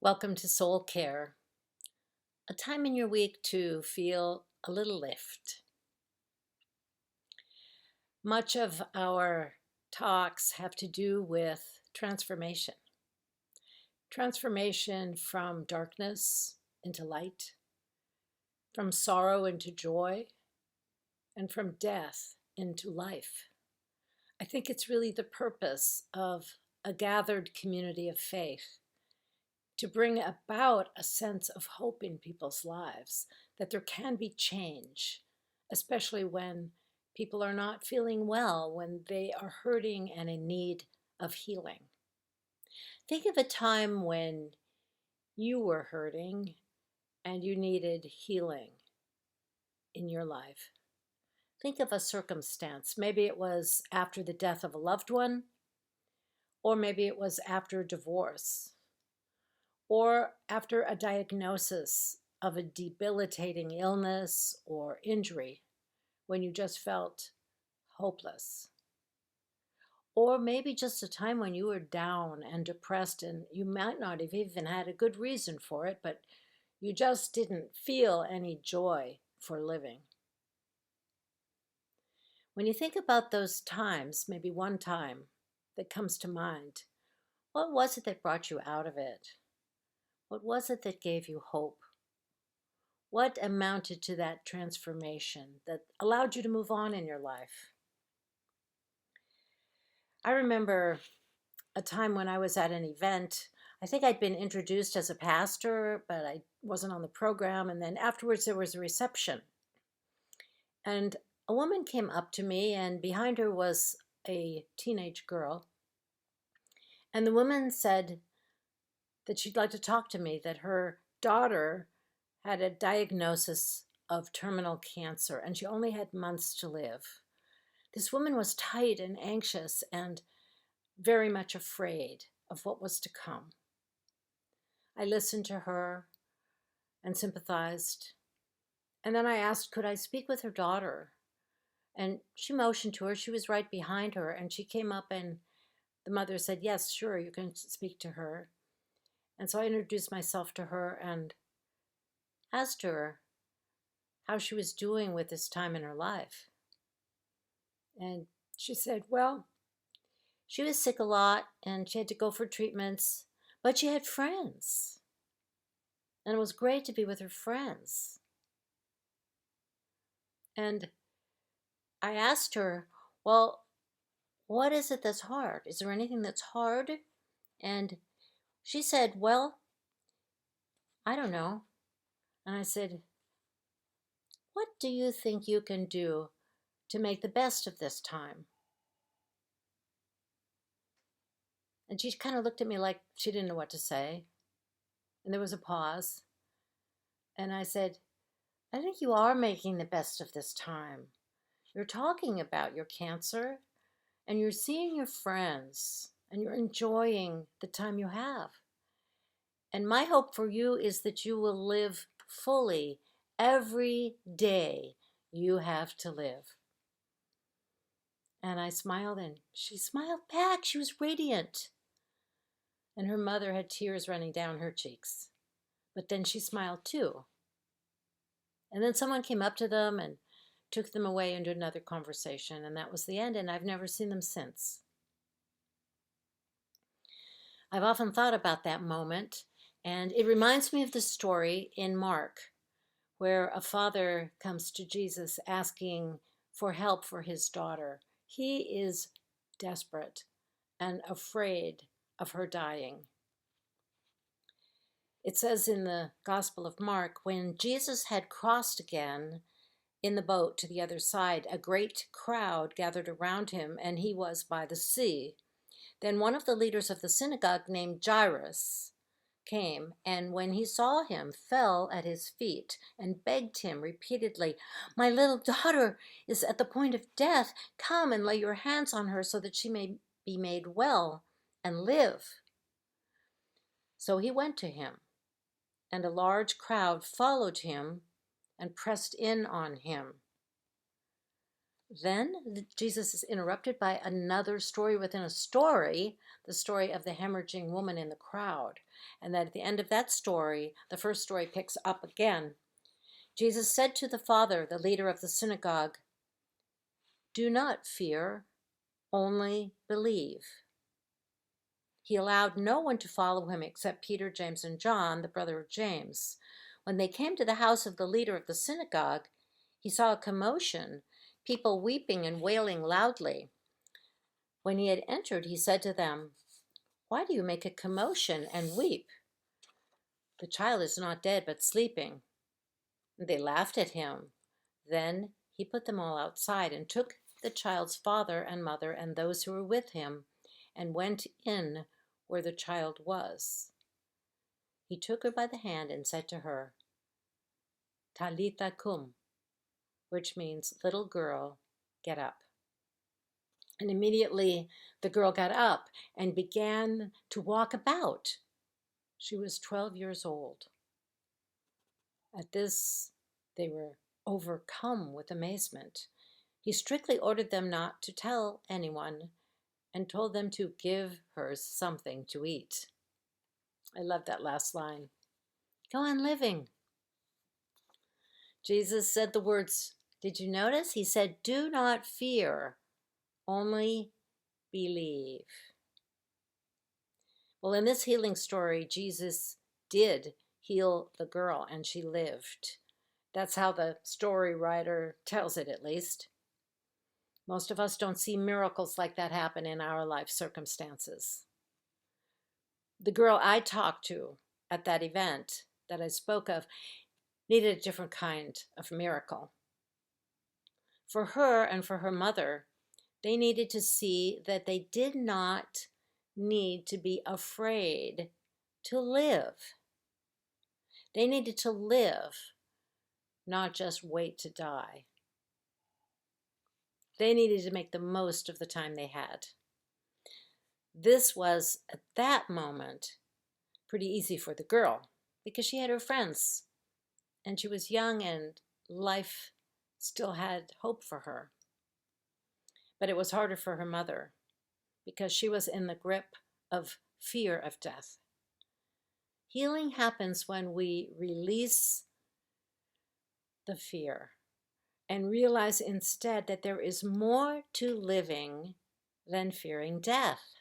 Welcome to Soul Care, a time in your week to feel a little lift. Much of our talks have to do with transformation. Transformation from darkness into light, from sorrow into joy, and from death into life. I think it's really the purpose of a gathered community of faith to bring about a sense of hope in people's lives, that there can be change, especially when people are not feeling well, when they are hurting and in need of healing. Think of a time when you were hurting and you needed healing in your life. Think of a circumstance. Maybe it was after the death of a loved one, or maybe it was after divorce, or after a diagnosis of a debilitating illness or injury when you just felt hopeless. Or maybe just a time when you were down and depressed and you might not have even had a good reason for it, but you just didn't feel any joy for living. When you think about those times, maybe one time that comes to mind, what was it that brought you out of it? What was it that gave you hope? What amounted to that transformation that allowed you to move on in your life? I remember a time when I was at an event. I think I'd been introduced as a pastor, but I wasn't on the program. And then afterwards, there was a reception. And a woman came up to me, and behind her was a teenage girl. And the woman said that she'd like to talk to me, that her daughter had a diagnosis of terminal cancer, and she only had months to live. This woman was tight and anxious and very much afraid of what was to come. I listened to her and sympathized. And then I asked, could I speak with her daughter? And she motioned to her. She was right behind her. And she came up, and the mother said, yes, sure, you can speak to her. And so I introduced myself to her and asked her how she was doing with this time in her life. And she said, well, she was sick a lot and she had to go for treatments, but she had friends. And it was great to be with her friends. And I asked her, well, what is it that's hard? Is there anything that's hard? And she said, well, I don't know. And I said, what do you think you can do to make the best of this time? And she kind of looked at me like she didn't know what to say. And there was a pause. And I said, I think you are making the best of this time. You're talking about your cancer and you're seeing your friends and you're enjoying the time you have. And my hope for you is that you will live fully every day you have to live. And I smiled and she smiled back. She was radiant. And her mother had tears running down her cheeks. But then she smiled too. And then someone came up to them and took them away into another conversation. And that was the end. And I've never seen them since. I've often thought about that moment. And it reminds me of the story in Mark where a father comes to Jesus asking for help for his daughter. He is desperate and afraid of her dying. It says in the Gospel of Mark, when Jesus had crossed again in the boat to the other side, a great crowd gathered around him, and he was by the sea. Then one of the leaders of the synagogue named Jairus came, and when he saw him, fell at his feet and begged him repeatedly, my little daughter is at the point of death. Come and lay your hands on her so that she may be made well and live. So he went to him, and a large crowd followed him and pressed in on him. Then Jesus is interrupted by another story within a story, the story of the hemorrhaging woman in the crowd. And then at the end of that story, the first story picks up again. Jesus said to the father, the leader of the synagogue, "Do not fear, only believe." He allowed no one to follow him except Peter, James, and John, the brother of James. When they came to the house of the leader of the synagogue, he saw a commotion, people weeping and wailing loudly. When he had entered, he said to them, "Why do you make a commotion and weep? The child is not dead, but sleeping." They laughed at him. Then he put them all outside and took the child's father and mother and those who were with him and went in where the child was. He took her by the hand and said to her, "Talitha cum," which means, "Little girl, get up." And immediately the girl got up and began to walk about. She was 12 years old. At this, they were overcome with amazement. He strictly ordered them not to tell anyone and told them to give her something to eat. I love that last line. Go on living. Jesus said the words, did you notice? He said, "Do not fear, only believe." Well, in this healing story, Jesus did heal the girl and she lived. That's how the story writer tells it, at least. Most of us don't see miracles like that happen in our life circumstances. The girl I talked to at that event that I spoke of needed a different kind of miracle. For her and for her mother, they needed to see that they did not need to be afraid to live. They needed to live, not just wait to die. They needed to make the most of the time they had. This was, at that moment, pretty easy for the girl because she had her friends and she was young and life still had hope for her. But it was harder for her mother because she was in the grip of fear of death. Healing happens when we release the fear and realize instead that there is more to living than fearing death.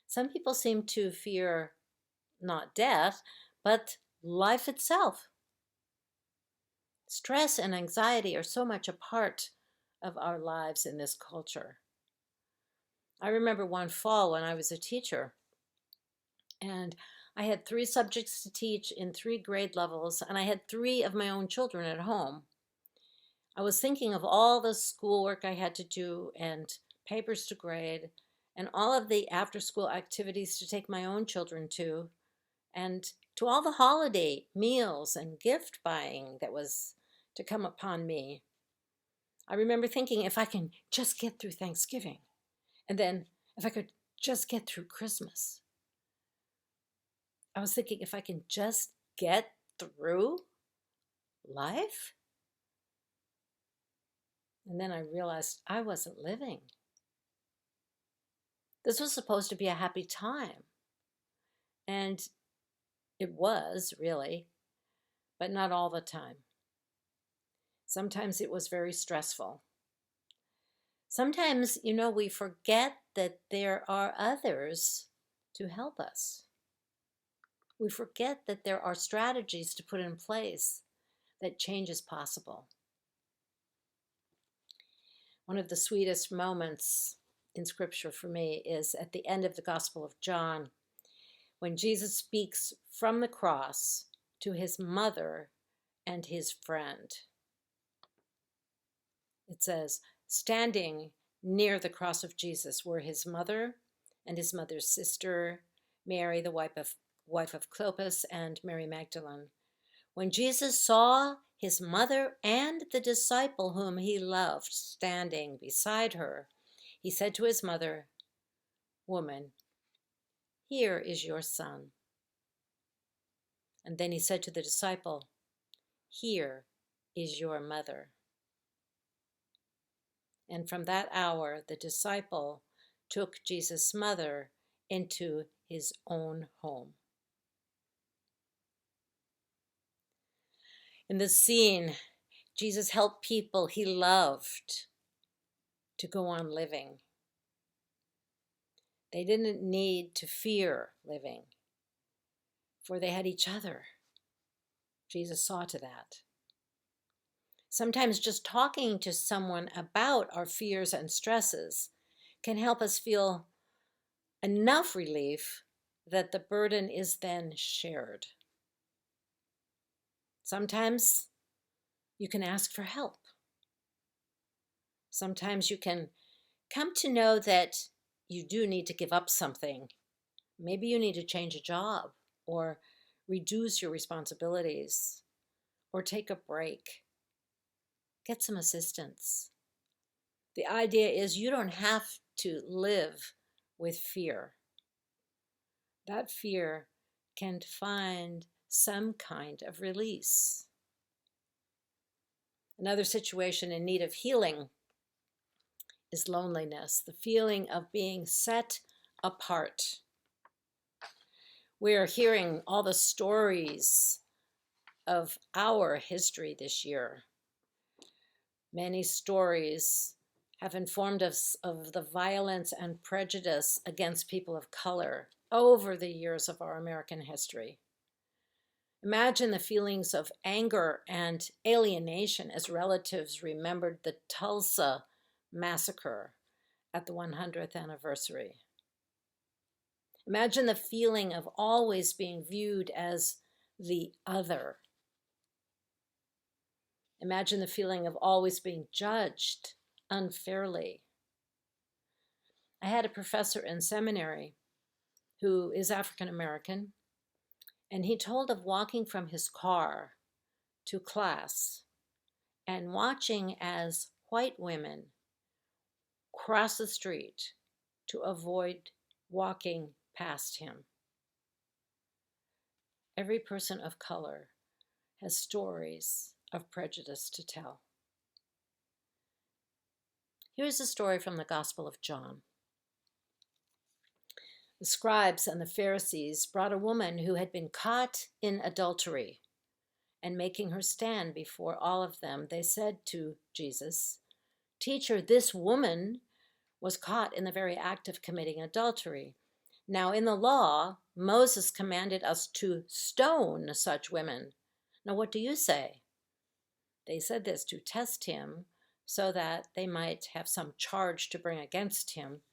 Some people seem to fear not death, but life itself. Stress and anxiety are so much a part of our lives in this culture. I remember one fall when I was a teacher, and I had 3 subjects to teach in 3 grade levels, and I had 3 of my own children at home. I was thinking of all the schoolwork I had to do and papers to grade, and all of the after-school activities to take my own children to, and to all the holiday meals and gift buying that was to come upon me. I remember thinking, if I can just get through Thanksgiving, and then if I could just get through Christmas. I was thinking, if I can just get through life. And then I realized I wasn't living. This was supposed to be a happy time. And it was, really, but not all the time. Sometimes it was very stressful. Sometimes, we forget that there are others to help us. We forget that there are strategies to put in place that change is possible. One of the sweetest moments in Scripture for me is at the end of the Gospel of John, when Jesus speaks from the cross to his mother and his friend. It says, standing near the cross of Jesus were his mother and his mother's sister, Mary, the wife of Clopas, and Mary Magdalene. When Jesus saw his mother and the disciple whom he loved standing beside her, he said to his mother, "Woman, here is your son." And then he said to the disciple, "Here is your mother." And from that hour, the disciple took Jesus' mother into his own home. In this scene, Jesus helped people he loved to go on living. They didn't need to fear living, for they had each other. Jesus saw to that. Sometimes just talking to someone about our fears and stresses can help us feel enough relief that the burden is then shared. Sometimes you can ask for help. Sometimes you can come to know that you do need to give up something. Maybe you need to change a job or reduce your responsibilities or take a break. Get some assistance. The idea is you don't have to live with fear. That fear can find some kind of release. Another situation in need of healing is loneliness, the feeling of being set apart. We are hearing all the stories of our history this year. Many stories have informed us of the violence and prejudice against people of color over the years of our American history. Imagine the feelings of anger and alienation as relatives remembered the Tulsa massacre at the 100th anniversary. Imagine the feeling of always being viewed as the other. Imagine the feeling of always being judged unfairly. I had a professor in seminary who is African American, and he told of walking from his car to class and watching as white women cross the street to avoid walking past him. Every person of color has stories of prejudice to tell. Here's a story from the Gospel of John. The scribes and the Pharisees brought a woman who had been caught in adultery, and making her stand before all of them, they said to Jesus, "Teacher, this woman was caught in the very act of committing adultery. Now, in the law, Moses commanded us to stone such women. Now, what do you say?" They said this to test him so that they might have some charge to bring against him.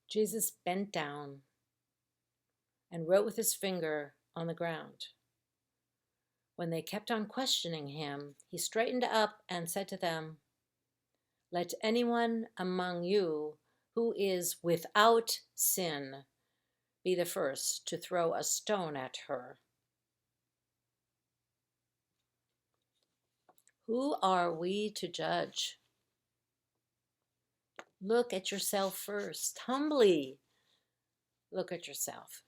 Jesus bent down and wrote with his finger on the ground. When they kept on questioning him, he straightened up and said to them, "Let anyone among you who is without sin be the first to throw a stone at her." Who are we to judge? Look at yourself first. Humbly look at yourself.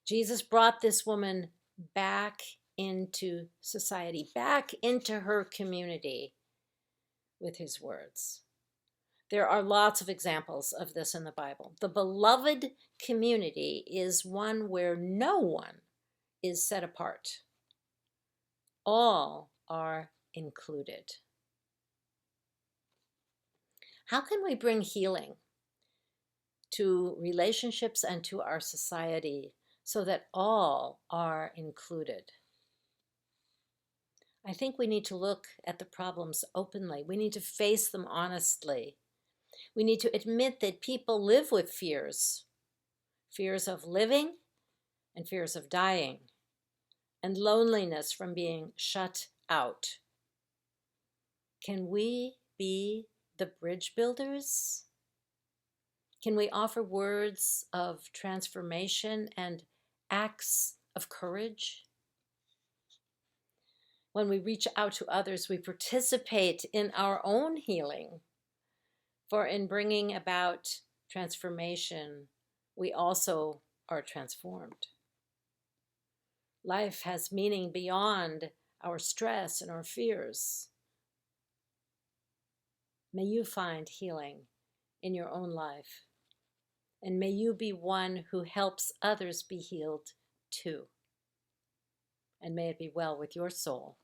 Jesus brought this woman back into society, back into her community with his words. There are lots of examples of this in the Bible. The beloved community is one where no one is set apart. All are included. How can we bring healing to relationships and to our society so that all are included? I think we need to look at the problems openly. We need to face them honestly. We need to admit that people live with fears of living and fears of dying, and loneliness from being shut out. Can we be the bridge builders? Can we offer words of transformation and acts of courage? When we reach out to others, we participate in our own healing. For in bringing about transformation, we also are transformed. Life has meaning beyond our stress and our fears. May you find healing in your own life. And may you be one who helps others be healed too. And may it be well with your soul.